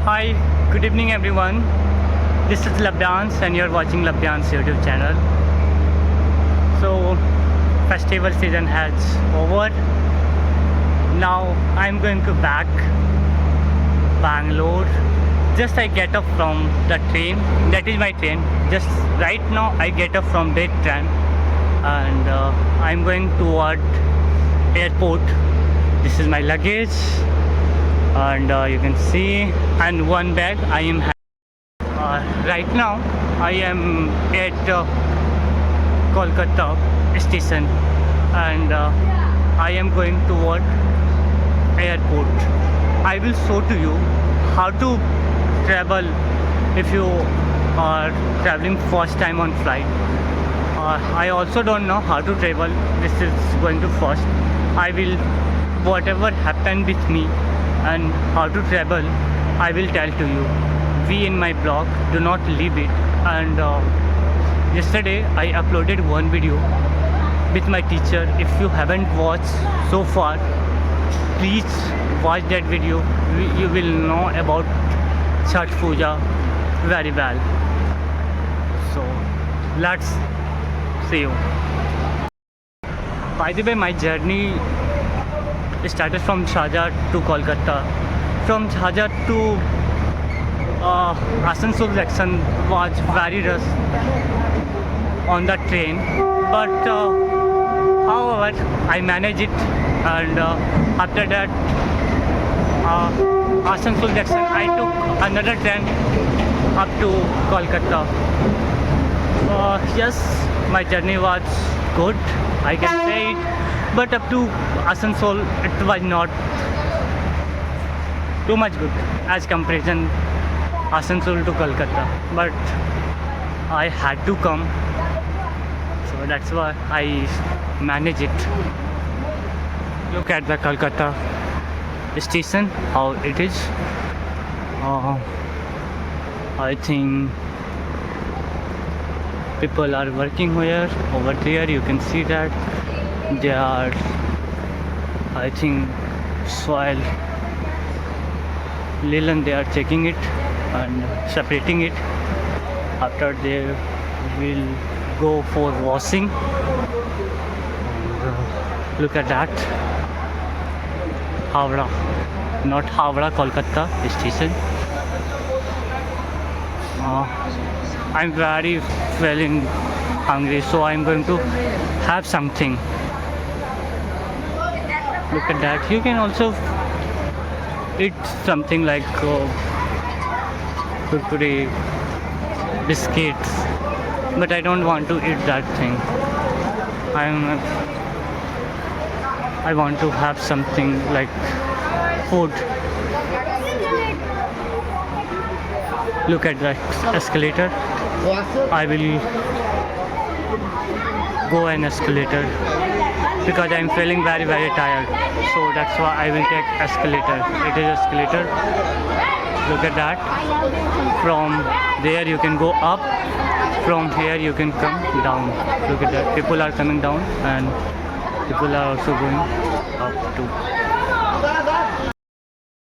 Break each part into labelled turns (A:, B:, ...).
A: Hi, good evening everyone. This is Labdans and you're watching Labdans YouTube channel. So, festival season has over. Now I'm going to back Bangalore. Just I get up from the train. That is my train. Just right now I get up from that train and I'm going toward airport. This is my luggage and you can see, and one bag I am right now I am at Kolkata station and I am going toward airport. I will show to you how to travel if you are traveling first time on flight. I also don't know how to travel. This is going to first. I will, whatever happened with me and how to travel, I will tell to you. We in my blog, do not leave it. And yesterday I uploaded one video with my teacher. If you haven't watched so far, please watch that video. You will know about Chhath Puja very well. So let's see you. By the way, my journey started from Jhajjar to Kolkata. From Jhajjar to Asansol section was very rush on the train, but however I managed it, and after that Asansol section I took another train up to Kolkata. Yes, my journey was good, I can say it, but up to Asansol it was not too much good as comparison Asansol to Kolkata, but I had to come, so that's why I manage it. Look at the Kolkata station, how it is. I think people are working here. Over there you can see that they are, I think, soil linen, they are checking it and separating it. After they will go for washing. And, look at that, Howrah, not Howrah, Kolkata station. I'm very feeling hungry, so I'm going to have something. Look at that. You can also eat something like kurkure, biscuits, but I don't want to eat that thing. I want to have something like food. Look at that escalator. I will go an escalator because I'm feeling very tired, so that's why I will take escalator. It is escalator. Look at that. From there you can go up, from here you can come down. Look at that, people are coming down and people are also going up too.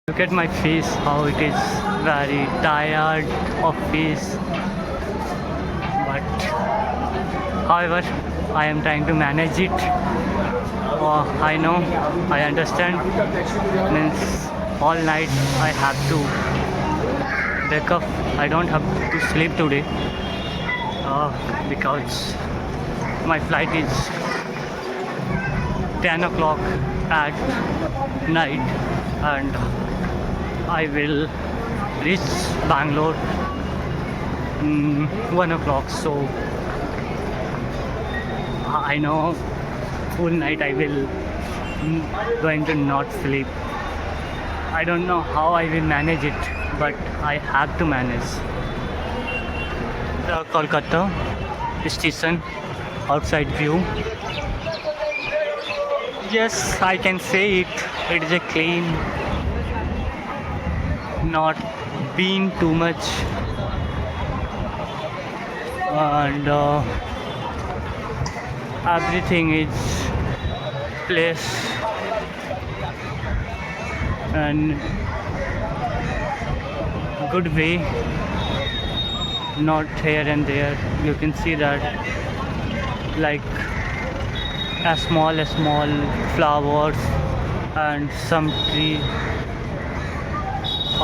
A: Look at my face, how it is very tired of face, but however I am trying to manage it. I know, I understand, means all night I have to wake up. I don't have to sleep today because my flight is 10 o'clock at night and I will reach Bangalore 1 o'clock. So I know full night I will going to not sleep. I don't know how I will manage it, but I have to manage. The Kolkata station outside view. Yes, I can say it. It is a clean, not been too much, and everything is place and good way, not here and there. You can see that like a small flowers and some tree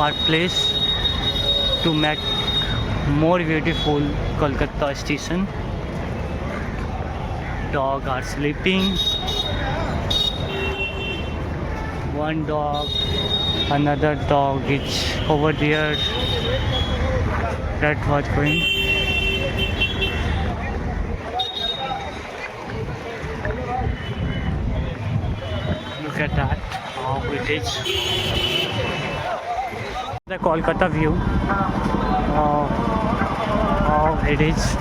A: are placed to make more beautiful Kolkata station. Dog are sleeping. One dog, another dog is over there. That was going. Look at that, how it is. The Kolkata view. How it is.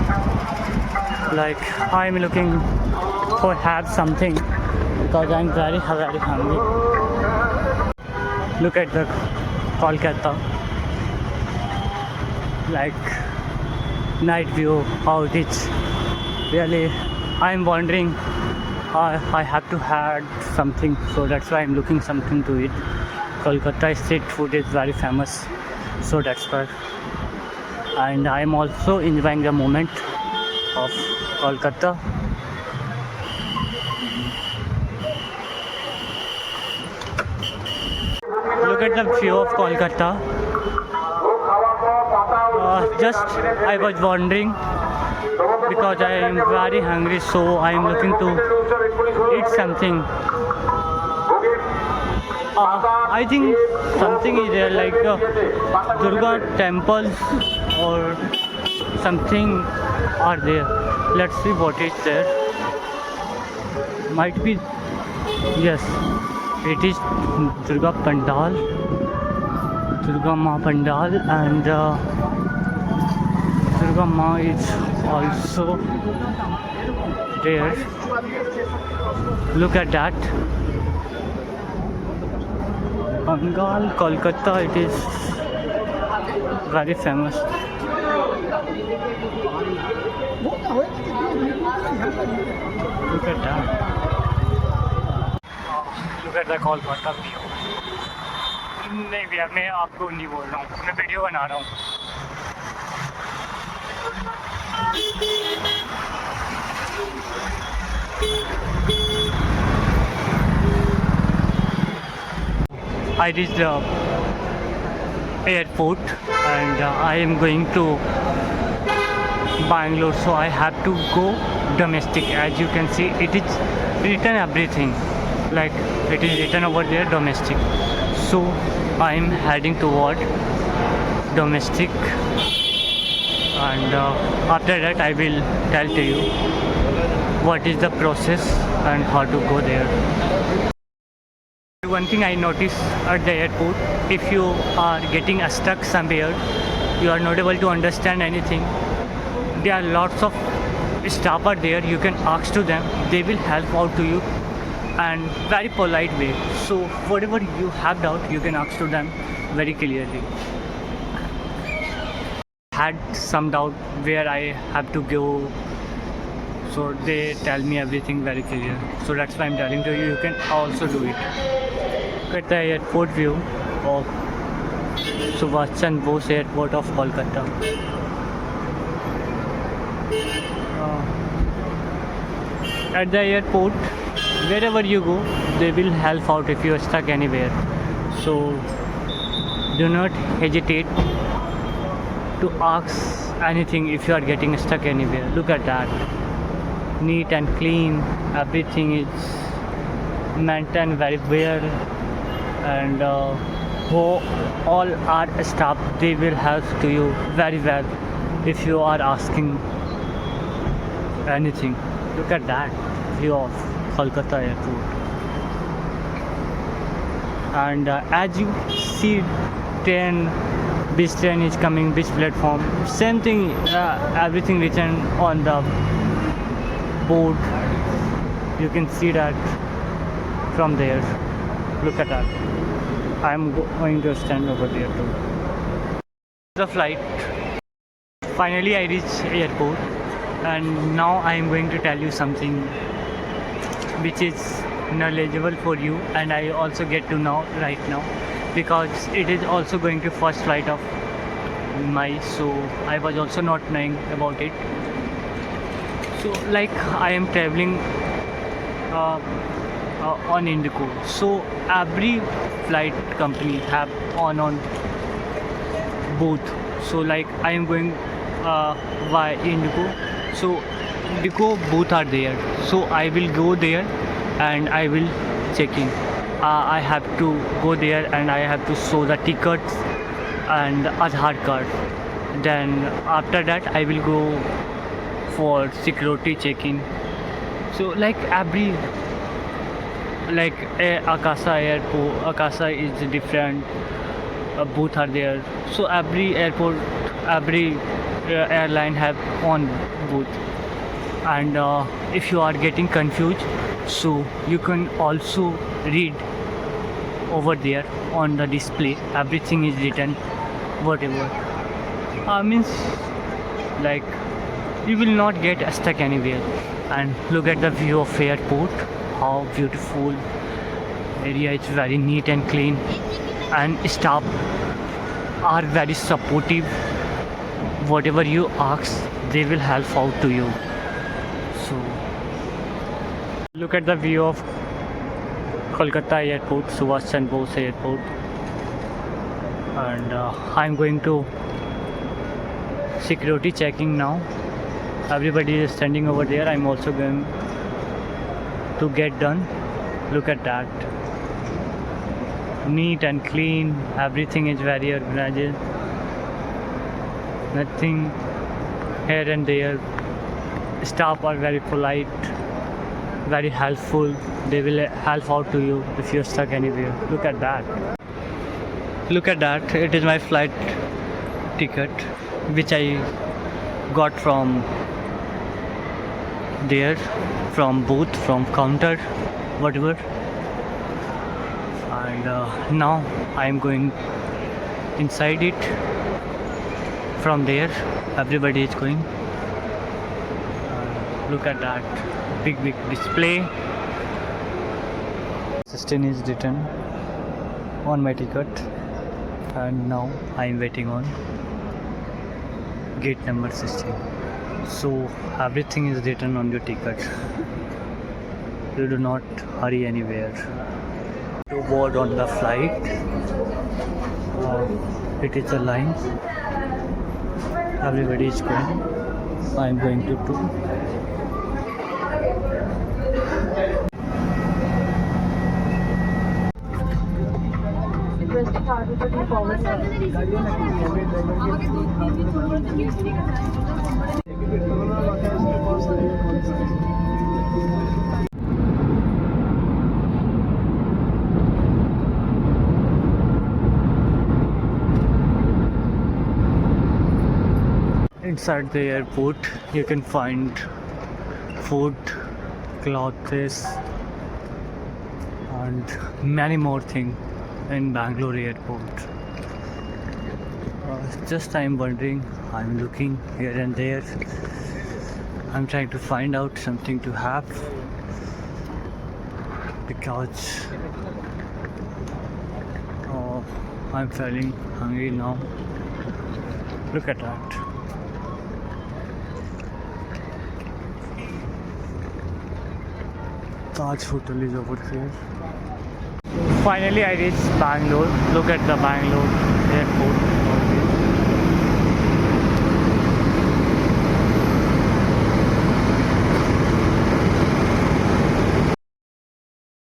A: Like I'm looking for have something because I'm very hungry. Look at the Kolkata, like night view, how it is. Really, I'm wondering. I have to have something, so that's why I'm looking something to eat. Kolkata street food is very famous, so that's why. And I'm also enjoying the moment of Kolkata. Look at the view of Kolkata. Just I was wondering because I am very hungry, so I am looking to eat something. I think something is there like Durga temples or something are there. Let's see what is there. Might be, yes, it is Durga Pandal, Durga Ma Pandal, and Durga Ma is also there. Look at that. Bengal, Kolkata, it is very famous. Look at that. Look at the Kolkata view. नहीं भैया, मैं आपको नहीं बोल रहा हूँ, मैं video बना रहा हूँ. I reached the airport and I am going to Bangalore, so I have to go domestic. As you can see, it is written everything, like it is written over there domestic. So I am heading toward domestic, and after that I will tell to you what is the process and how to go there. One thing I noticed at the airport, if you are getting stuck somewhere, you are not able to understand anything, there are lots of staff are there. You can ask to them, they will help out to you and very polite way. So whatever you have doubt, you can ask to them very clearly. Had some doubt where I have to go, so they tell me everything very clear. So that's why I'm telling to you, you can also do it. Look at the airport view of Subhash Chandra Bose Airport of Kolkata. At the airport, wherever you go, they will help out if you are stuck anywhere. So do not hesitate to ask anything if you are getting stuck anywhere. Look at that. Neat and clean, everything is maintained very well, and all our staff, they will help to you very well if you are asking anything. Look at that view of Kolkata airport, and as you see, which train is coming, which platform, same thing, everything written on the board. You can see that from there. Look at that. I'm going to stand over there too. The flight. Finally I reached airport, and now I am going to tell you something which is knowledgeable for you, and I also get to know right now because it is also going to first flight of my, so I was also not knowing about it. So like I am traveling uh, on Indigo, so every flight company have on both. So like I am going by Indigo, so Indigo both are there, so I will go there and I will check in. I have to go there and I have to show the tickets and Aadhaar card. Then after that I will go for security check-in. So like every like Akasa airport, Akasa is different. Both are there. So every airport, every airline have on both. And if you are getting confused, so you can also read over there on the display. Everything is written, whatever. Means like you will not get stuck anywhere. And look at the view of airport. How beautiful area, it's very neat and clean, and staff are very supportive. Whatever you ask, they will help out to you. So look at the view of Kolkata airport, Subhash Chandra Bose airport. And I'm going to security checking now. Everybody is standing over there. I'm also going to get done. Look at that, neat and clean. Everything is very organized, nothing here and there. Staff are very polite, very helpful. They will help out to you if you're stuck anywhere. Look at that, look at that. It is my flight ticket which I got from there, from booth, from counter, whatever. And now I am going inside it. From there everybody is going. Look at that big display. 16 is written on my ticket, and now I am waiting on gate number 16. So everything is written on your ticket. You do not hurry anywhere to board on the flight. It is a line. Everybody is going. I am going to too. Inside the airport you can find food, clothes and many more things in Bangalore airport. Just I'm wondering, I'm looking here and there. I'm trying to find out something to have because I'm feeling hungry now. Look at that. Taj Hotel is over there. Finally I reached Bangalore. Look at the Bangalore airport.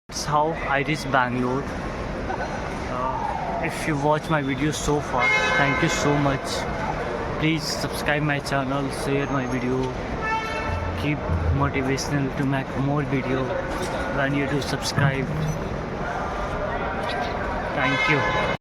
A: That's how I reached Bangalore. If you watch my video so far, thank you so much. Please subscribe my channel, share my video. Keep motivational to make more video when you do subscribe. Thank you.